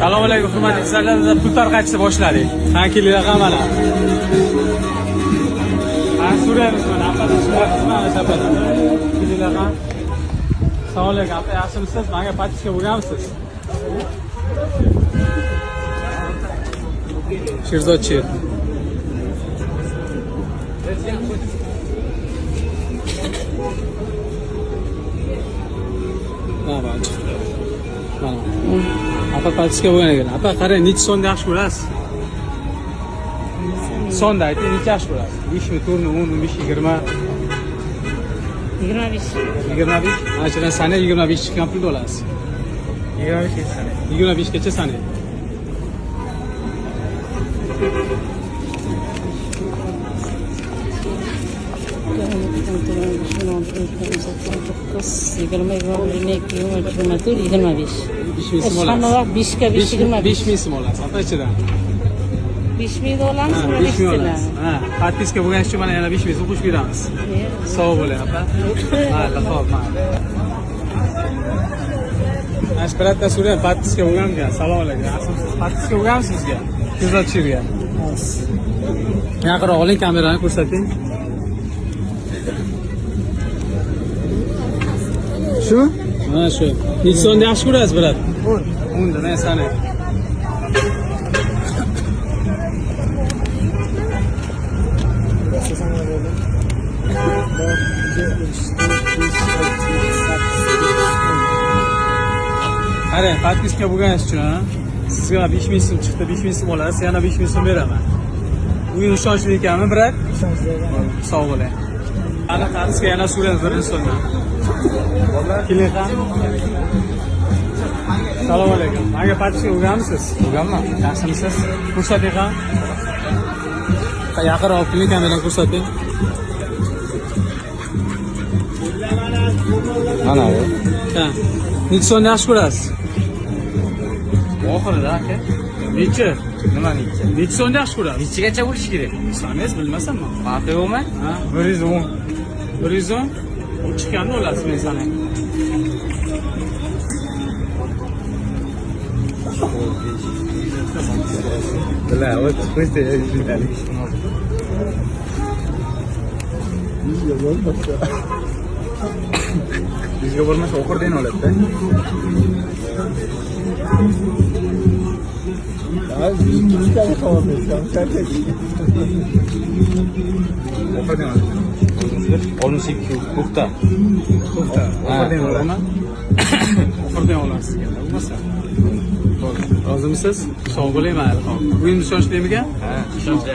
Assalomu alaykum hurmatli izleyiciler. Pul tarqatishni boshladik. Qanday raqam mana. So'raymiz mana. Apada so'raymiz mana sapada. Qanday raqam? Assalomu alaykum. Apa yaxshimisiz? Menga patishga bo'lganmisiz? Sherzodchi. Mana. Apa patishga bo'lgan ekan. Apa qarang, necha so'mda yaxshi ko'rasiz? Sonda ayting, necha yaxshi ko'rasiz? 5 mi, 4 mi, 10 mi, 15, 20? 25. 25? Achidan sana 25 chiqqan pulni olasiz. 25 gacha sana. 25 gacha sana. Hammalar 5 ga 5 25. 5 ming so'm olasiz. Apa ichidan? 5 ming olamiz, 5 ming olasiz. Ha, pattiska bo'lgani uchun mana yana 5 ming so'm qo'shib beramiz. Sog' bo'ling, apa. Mayli, xo'p, mayli. Ashbiratda so'rang, pattiska bo'lganmi? Assalomu alaykum. Yaxshimisiz? Pattiska bo'lganmi sizga? Sherzodchiga. Yaqinroq oling, kamerani ko'rsating. Shu? Ha, shu. Necha so'mda yaxshi ko'rasiz, brat? 10 da men sana. Qarang, pattiska bo'lganiz uchun, sizga 5 ming so'm chiqdi, 5 ming so'm olasiz, yana 5 ming so'm beraman. O'yin ishonchli ekanmi, brat? Ishonchli ekan. Sog' bo'ling. Ana pattiska yana so'raymiz birinchi so'mdan. Keling ham. Assalomu alaykum. Menga patishga bo'lganmisiz? Bo'lganman. Yaxshimisiz? Ko'rsating ham. Yaqinroq keling, kameraga ko'rsating. Mana bu. Ha. Necha so'mni yaxshi ko'rasiz? Oxirida aka. Necha? Nima necha? Necha so'mni yaxshi ko'rasiz? Nechigacha bo'lishi kerak? Sanangiz bilmasammi? Farqi yo'qmi? Ha, 110. 110. U chiqqanini olasiz, men sanang. Bilash, o'tib qo'ysa, yuztalik. Bizga bo'lmasa oxirdan oladi-da. Oxirdan oladi. 62 puxta. To'xta. Oxirdan olaman. Oxirdan olasiz. Bo'lmasa. Rozimisiz? Sog' bo'ling, mayli. O'yin ishonchlimikan? Ha, ishonchli.